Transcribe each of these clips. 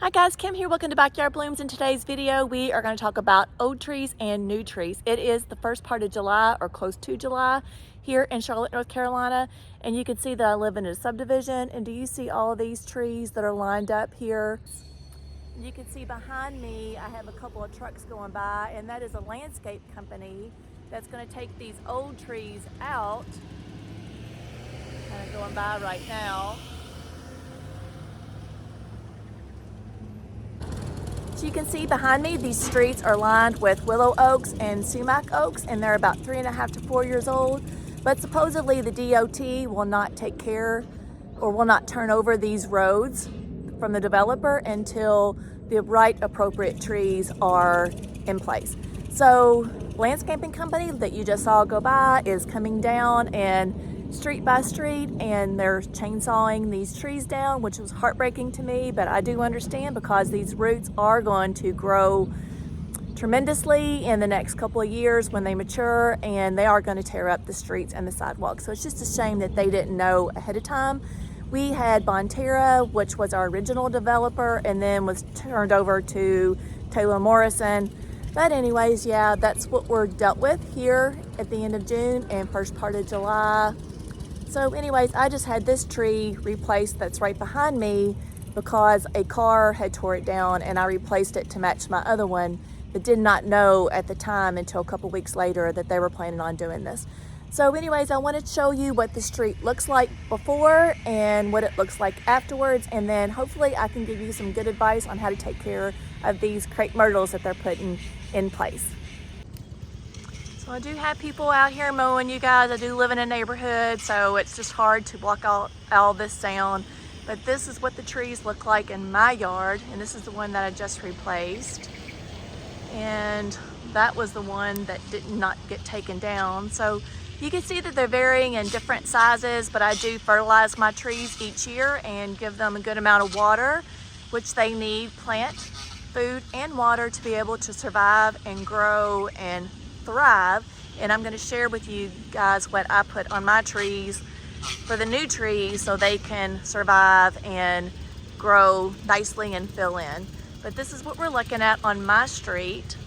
Hi guys, Kim here. Welcome to Backyard Blooms. In today's video, we are going to talk about old trees and new trees. It is the first part of July or close to July here in Charlotte, North Carolina. And you can see that I live in a subdivision. And do you see all of these trees that are lined up here? You can see behind me, I have a couple of trucks going by, and that is a landscape company that's going to take these old trees out. Kind of going by right now. So you can see behind me, these streets are lined with willow oaks and sumac oaks, and they're about 3.5 to 4 years old. But supposedly the DOT will not take care or will not turn over these roads from the developer until the right appropriate trees are in place. So landscaping company that you just saw go by is coming down and street by street, and they're chainsawing these trees down, which was heartbreaking to me, but I do understand because these roots are going to grow tremendously in the next couple of years when they mature, and they are going to tear up the streets and the sidewalks. So it's just a shame that they didn't know ahead of time. We had Bonterra, which was our original developer, and then was turned over to Taylor Morrison. But anyways, yeah, that's what we're dealt with here at the end of June and first part of July. So anyways, I just had this tree replaced that's right behind me because a car had tore it down, and I replaced it to match my other one, but did not know at the time until a couple weeks later that they were planning on doing this. So anyways, I wanted to show you what the street looks like before and what it looks like afterwards, and then hopefully I can give you some good advice on how to take care of these crepe myrtles that they're putting in place. So I do have people out here mowing, you guys. I do live in a neighborhood, so it's just hard to block out all this sound. But this is what the trees look like in my yard, and this is the one that I just replaced. And that was the one that did not get taken down. So you can see that they're varying in different sizes, but I do fertilize my trees each year and give them a good amount of water, which they need, plant, food, and water to be able to survive and grow and thrive. And I'm going to share with you guys what I put on my trees for the new trees so they can survive and grow nicely and fill in. But this is what we're looking at on my street.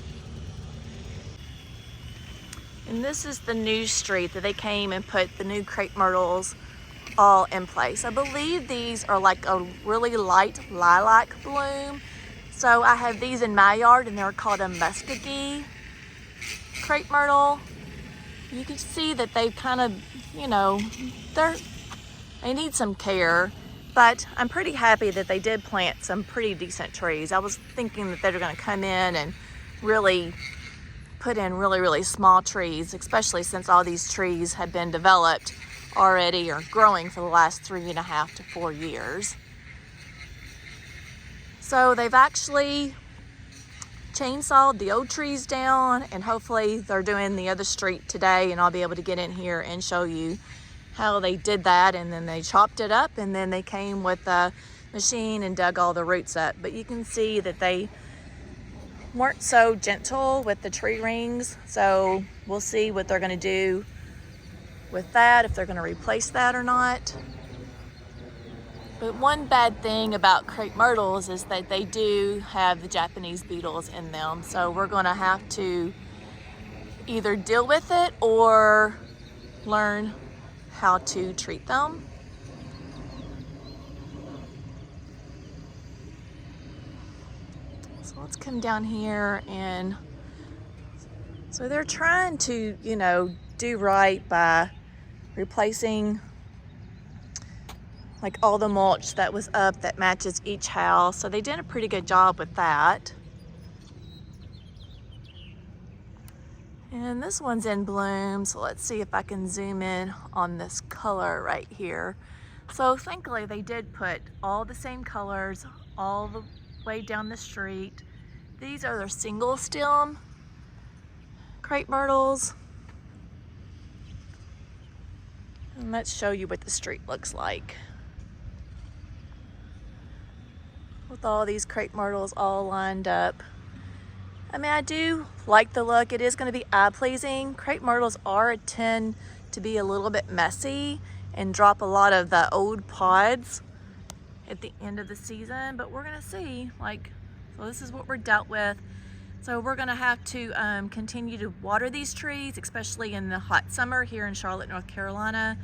And this is the new street that they came and put the new crepe myrtles all in place. I believe these are like a really light lilac bloom. So I have these in my yard, and they're called a muskogee crepe myrtle. You can see that they kind of, they need some care, but I'm pretty happy that they did plant some pretty decent trees. I was thinking that they were going to come in and really put in really small trees, especially since all these trees have been developed already or growing for the last 3.5 to 4 years. So they've actually chainsawed the old trees down, and hopefully they're doing the other street today, and I'll be able to get in here and show you how they did that. And then they chopped it up, and then they came with a machine and dug all the roots up. But you can see that they weren't so gentle with the tree rings, so we'll see what they're going to do with that, if they're going to replace that or not. But one bad thing about crepe myrtles is that they do have the Japanese beetles in them. So we're gonna have to either deal with it or learn how to treat them. So let's come down here, and so they're trying to, do right by replacing like all the mulch that was up that matches each house. So they did a pretty good job with that. And this one's in bloom, so let's see if I can zoom in on this color right here. So thankfully they did put all the same colors all the way down the street. These are their single stem crepe myrtles. And let's show you what the street looks like with all these crepe myrtles all lined up. I mean, I do like the look. It is going to be eye-pleasing. Crepe myrtles tend to be a little bit messy and drop a lot of the old pods at the end of the season, but we're gonna see. Like, so this is what we're dealt with. So we're gonna have to continue to water these trees, especially in the hot summer here in Charlotte, North Carolina.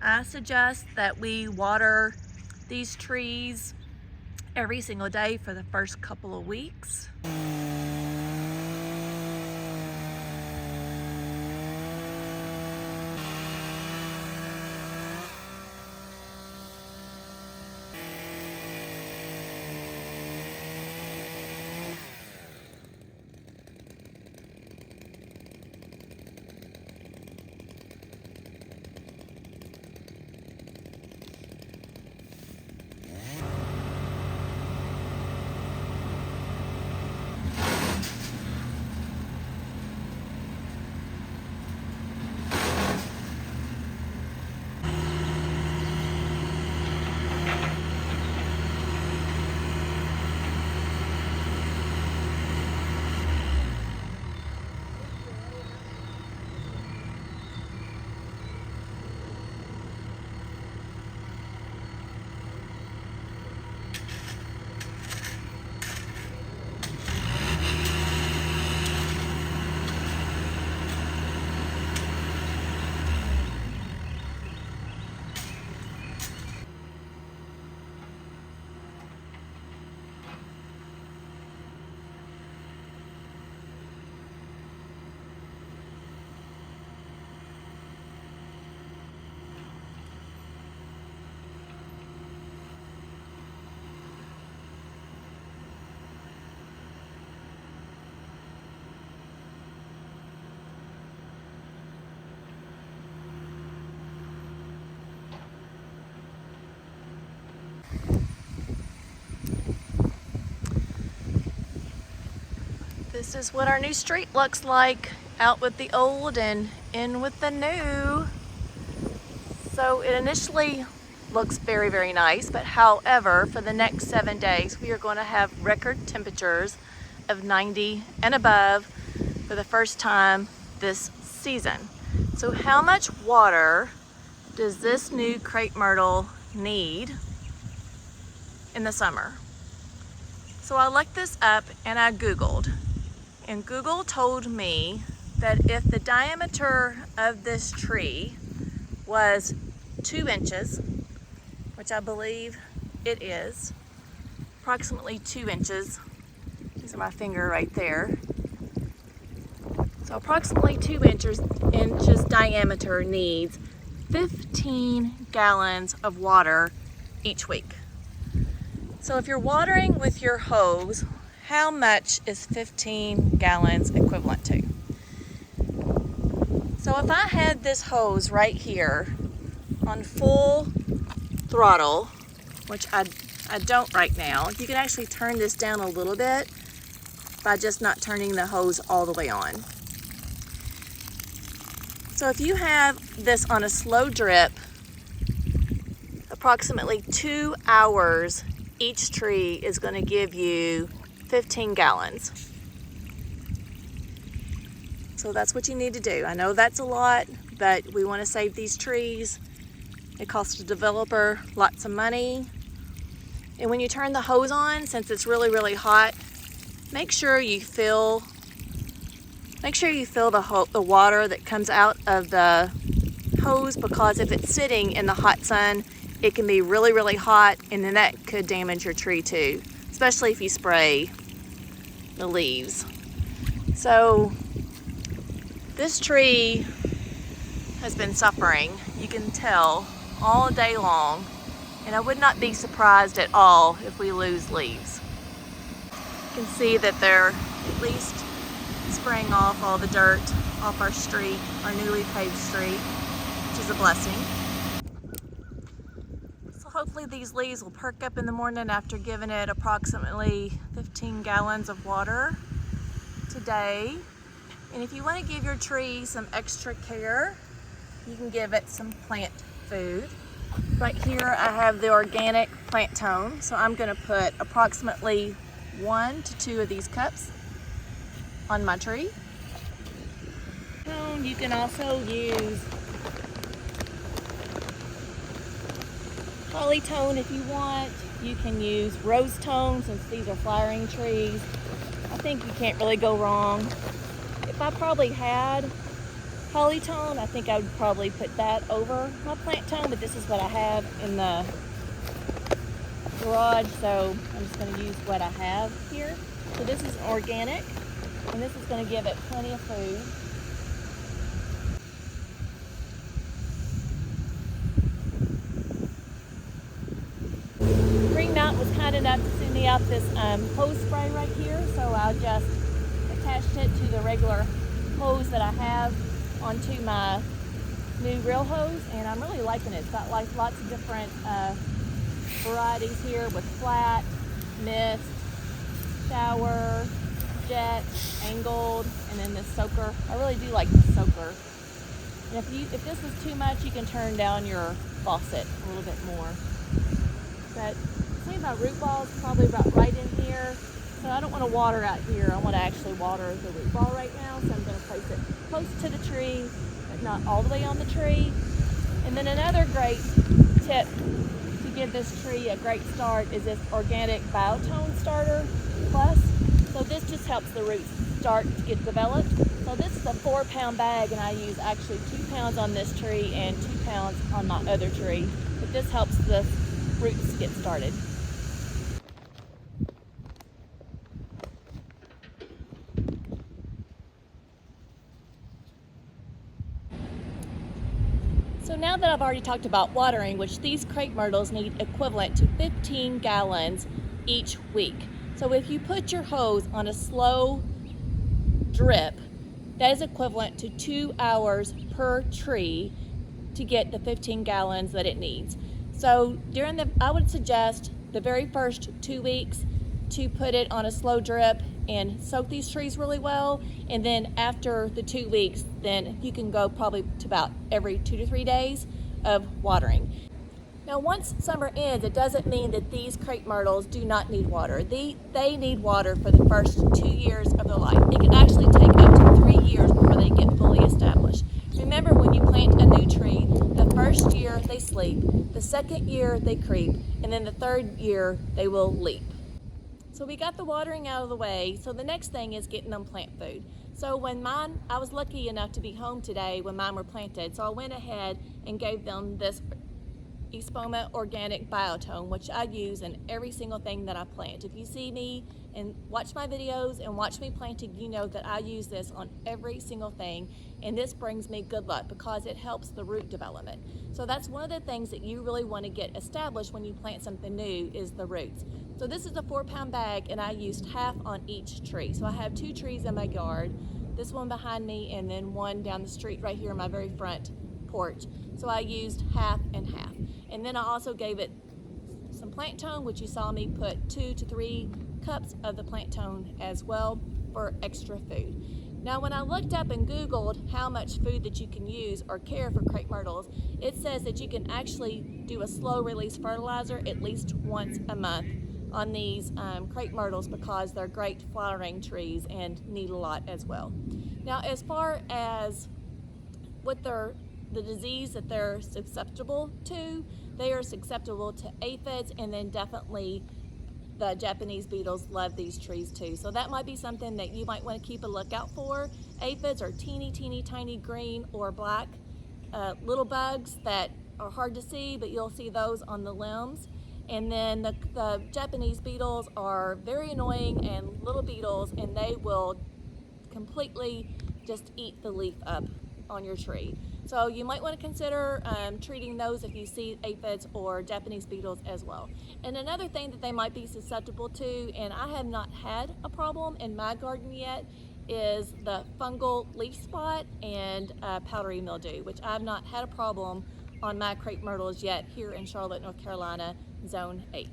I suggest that we water these trees every single day for the first couple of weeks. This is what our new street looks like, out with the old and in with the new. So it initially looks very, very nice, but however, for the next 7 days, we are going to have record temperatures of 90 and above for the first time this season. So how much water does this new crepe myrtle need in the summer? So I looked this up and I Googled. And Google told me that if the diameter of this tree was 2 inches, which I believe it is, approximately 2 inches. These are my finger right there. So approximately 2 inches diameter needs 15 gallons of water each week. So if you're watering with your hose, how much is 15 gallons equivalent to? So if I had this hose right here on full throttle, which I don't right now, you can actually turn this down a little bit by just not turning the hose all the way on. So if you have this on a slow drip, approximately 2 hours, each tree is going to give you 15 gallons. So that's what you need to do. I know that's a lot, but we want to save these trees. It costs the developer lots of money. And when you turn the hose on, since it's really, really hot, make sure you fill the water that comes out of the hose, because if it's sitting in the hot sun, it can be really, really hot, and then that could damage your tree too, especially if you spray the leaves. So this tree has been suffering, you can tell, all day long, and I would not be surprised at all if we lose leaves. You can see that they're at least spraying off all the dirt off our street, our newly paved street, which is a blessing. So hopefully these leaves will perk up in the morning after giving it approximately 15 gallons of water today. And if you want to give your tree some extra care, you can give it some plant food. Right here I have the organic plant tone, so I'm going to put approximately 1 to 2 of these cups on my tree. You can also use polytone if you want. you can use rose tone since these are flowering trees. I think you can't really go wrong. If I probably had holly tone, I think I would probably put that over my plant tone, but this is what I have in the garage, so I'm just going to use what I have here. So this is organic, and this is going to give it plenty of food. Green Mountain was kind enough to send me out this hose spray right here, so I'll just attach it to the regular hose that I have onto my new real hose, and I'm really liking it. It's got like lots of different varieties here with flat, mist, shower, jet, angled, and then this soaker. I really do like the soaker. And if this was too much, you can turn down your faucet a little bit more. But I think my root ball is probably about right in here. So I don't want to water out here. I want to actually water the root ball right now. So I'm going to place it close to the tree, but not all the way on the tree. And then another great tip to give this tree a great start is this organic biotone starter plus. So this just helps the roots start to get developed. So this is a 4-pound bag, and I use actually 2 pounds on this tree and 2 pounds on my other tree. But this helps the roots get started. So now that I've already talked about watering, which these crepe myrtles need equivalent to 15 gallons each week. So if you put your hose on a slow drip, that is equivalent to 2 hours per tree to get the 15 gallons that it needs. So I would suggest the very first 2 weeks to put it on a slow drip and soak these trees really well. And then after the 2 weeks, then you can go probably to about every 2 to 3 days of watering. Now, once summer ends, it doesn't mean that these crepe myrtles do not need water. They need water for the first 2 years of their life. It can actually take up to 3 years before they get fully established. Remember, when you plant a new tree, the first year they sleep, the second year they creep, and then the third year they will leap. So we got the watering out of the way, so the next thing is getting them plant food. So I was lucky enough to be home today when mine were planted, so I went ahead and gave them this Espoma Organic Biotone, which I use in every single thing that I plant. If you see me and watch my videos and watch me planting, you know that I use this on every single thing, and this brings me good luck because it helps the root development. So that's one of the things that you really want to get established when you plant something new is the roots. So this is a 4-pound bag, and I used half on each tree. So I have 2 trees in my yard, this one behind me and then one down the street right here in my very front porch. So I used half and half. And then I also gave it some plant tone, which you saw me put 2 to 3 cups of the plant tone as well for extra food. Now, when I looked up and Googled how much food that you can use or care for crepe myrtles, it says that you can actually do a slow release fertilizer at least once a month on these crepe myrtles because they're great flowering trees and need a lot as well. Now, as far as what the disease that they're susceptible to, they are susceptible to aphids, and then definitely the Japanese beetles love these trees too. So that might be something that you might want to keep a lookout for. Aphids are teeny tiny green or black little bugs that are hard to see, but you'll see those on the limbs. And then the Japanese beetles are very annoying and little beetles, and they will completely just eat the leaf up on your tree. So you might want to consider treating those if you see aphids or Japanese beetles as well. And another thing that they might be susceptible to, and I have not had a problem in my garden yet, is the fungal leaf spot and powdery mildew, which I've not had a problem on my crepe myrtles yet here in Charlotte, North Carolina, Zone 8.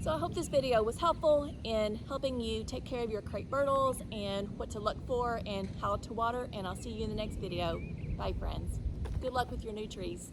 So I hope this video was helpful in helping you take care of your crepe myrtles and what to look for and how to water, and I'll see you in the next video. Bye, friends. Good luck with your new trees.